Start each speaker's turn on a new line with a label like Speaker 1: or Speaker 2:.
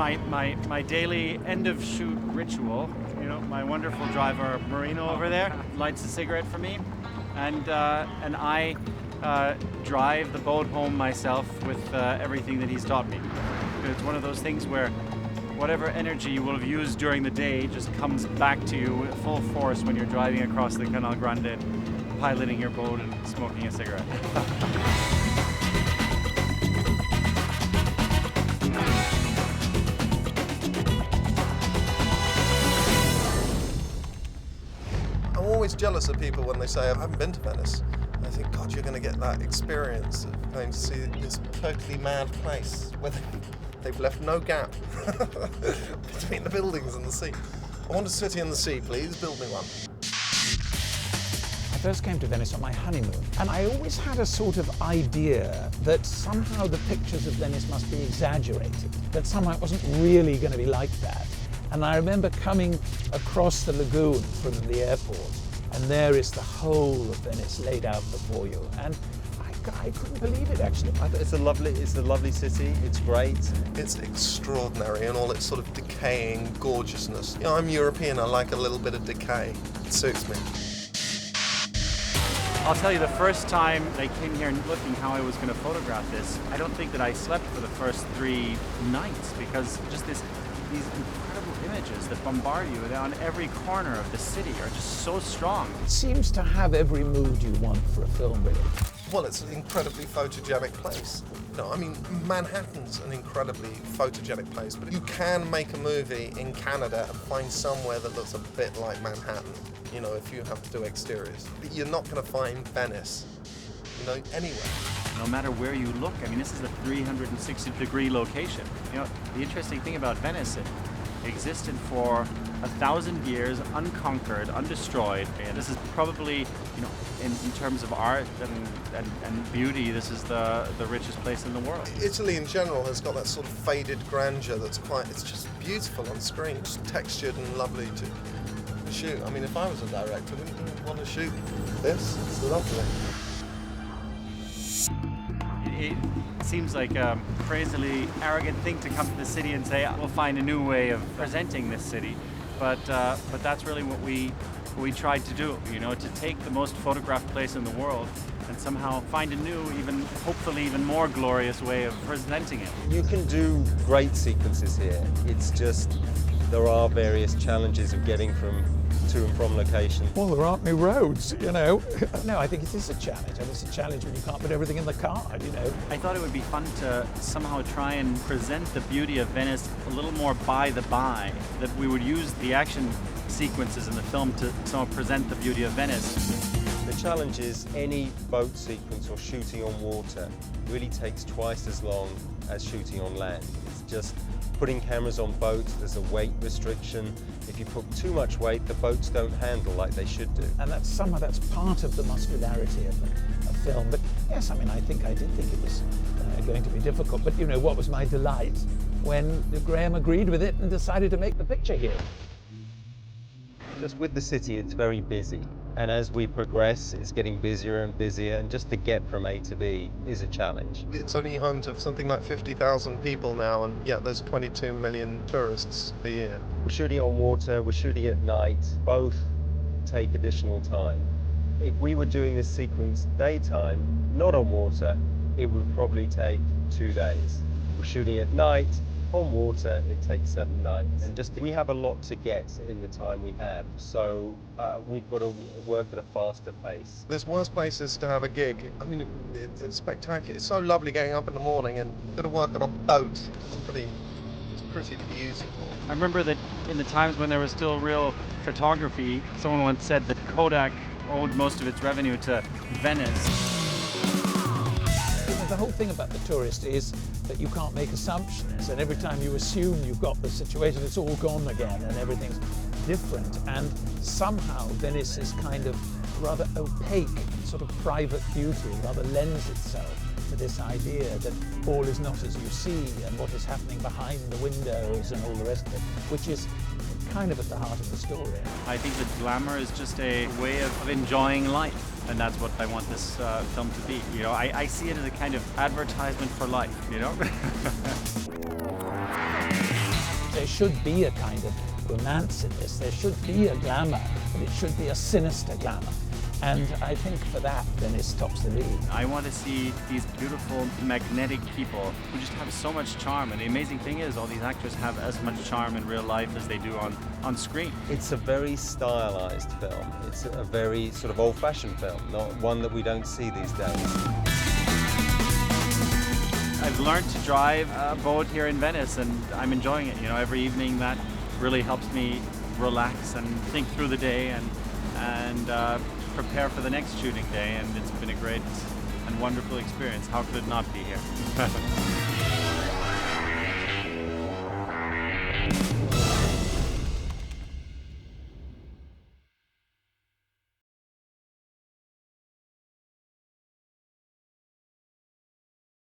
Speaker 1: my daily end of shoot ritual. You know, my wonderful driver Marino over there lights a cigarette for me, and I drive the boat home myself with everything that he's taught me. It's one of those things where whatever energy you will have used during the day just comes back to you with full force when you're driving across the Canal Grande, piloting your boat and smoking a cigarette.
Speaker 2: I'm always jealous of people when they say, I haven't been to Venice. I think, God, you're going to get that experience of going to see this totally mad place where they've left no gap between the buildings and the sea. I want a city and the sea, please. Build me one.
Speaker 3: I first came to Venice on my honeymoon, and I always had a sort of idea that somehow the pictures of Venice must be exaggerated, that somehow it wasn't really going to be like that. And I remember coming across the lagoon from the airport, and there is the whole of Venice laid out before you. And I couldn't believe it, actually.
Speaker 4: It's a lovely city. It's great.
Speaker 2: It's extraordinary in all its sort of decaying gorgeousness. You know, I'm European. I like a little bit of decay. It suits me.
Speaker 1: I'll tell you, the first time I came here and looking how I was going to photograph this, I don't think that I slept for the first 3 nights, because just these incredible images that bombard you on every corner of the city are just so strong.
Speaker 3: It seems to have every mood you want for a film, really.
Speaker 2: Well, it's an incredibly photogenic place. No, I mean, Manhattan's an incredibly photogenic place, but you can make a movie in Canada and find somewhere that looks a bit like Manhattan, you know, if you have to do exteriors. But you're not going to find Venice, you know, anywhere.
Speaker 1: No matter where you look, I mean, this is a 360-degree location. You know, the interesting thing about Venice, it existed for 1,000 years, unconquered, undestroyed. And this is probably, you know, in terms of art and beauty, this is the richest place in the world.
Speaker 2: Italy in general has got that sort of faded grandeur that's it's just beautiful on screen. It's textured and lovely to shoot. I mean, if I was a director, wouldn't you want to shoot this? It's lovely.
Speaker 1: It seems like a crazily arrogant thing to come to the city and say, we'll find a new way of presenting this city. But that's really what we tried to do, you know, to take the most photographed place in the world and somehow find a new, even hopefully even more glorious way of presenting it.
Speaker 4: You can do great sequences here. It's just there are various challenges of getting to and from location.
Speaker 3: Well, there aren't any roads, you know. No, I think it is a challenge, and it's a challenge when you can't put everything in the car, you know.
Speaker 1: I thought it would be fun to somehow try and present the beauty of Venice a little more by the by, that we would use the action sequences in the film to somehow present the beauty of Venice.
Speaker 4: The challenge is any boat sequence or shooting on water really takes twice as long as shooting on land. It's just putting cameras on boats, there's a weight restriction. If you put too much weight, the boats don't handle like they should do.
Speaker 3: And that's part of the muscularity of a film. But yes, I mean, I did think it was going to be difficult. But you know, what was my delight when Graham agreed with it and decided to make the picture here.
Speaker 4: Just with the city, it's very busy. And as we progress, it's getting busier and busier, and just to get from A to B is a challenge.
Speaker 2: It's only home to something like 50,000 people now, and yet there's 22 million tourists a year.
Speaker 4: We're shooting on water, we're shooting at night. Both take additional time. If we were doing this sequence daytime, not on water, it would probably take 2 days. We're shooting at night, on water, it takes 7 nights. And we have a lot to get in the time we have, so we've got to work at a faster pace.
Speaker 2: There's worse places to have a gig. I mean, it's spectacular. It's so lovely getting up in the morning and got to work on a boat. It's pretty beautiful.
Speaker 1: I remember that in the times when there was still real photography, someone once said that Kodak owed most of its revenue to Venice.
Speaker 3: The whole thing about the tourist is that you can't make assumptions, and every time you assume you've got the situation, it's all gone again and everything's different. And somehow Venice is kind of rather opaque, sort of private beauty, rather lends itself to this idea that all is not as you see and what is happening behind the windows and all the rest of it, which is kind of at the heart of the story.
Speaker 1: I think that glamour is just a way of enjoying life. And that's what I want this film to be. You know, I see it as a kind of advertisement for life, you know?
Speaker 3: There should be a kind of romance in this. There should be a glamour, but it should be a sinister glamour. And I think for that, Venice tops the league.
Speaker 1: I want to see these beautiful, magnetic people who just have so much charm. And the amazing thing is, all these actors have as much charm in real life as they do on screen.
Speaker 4: It's a very stylized film. It's a very sort of old-fashioned film, not one that we don't see these days.
Speaker 1: I've learned to drive a boat here in Venice, and I'm enjoying it. You know, every evening that really helps me relax and think through the day and prepare for the next shooting day. And it's been a great and wonderful experience. How could it not be here?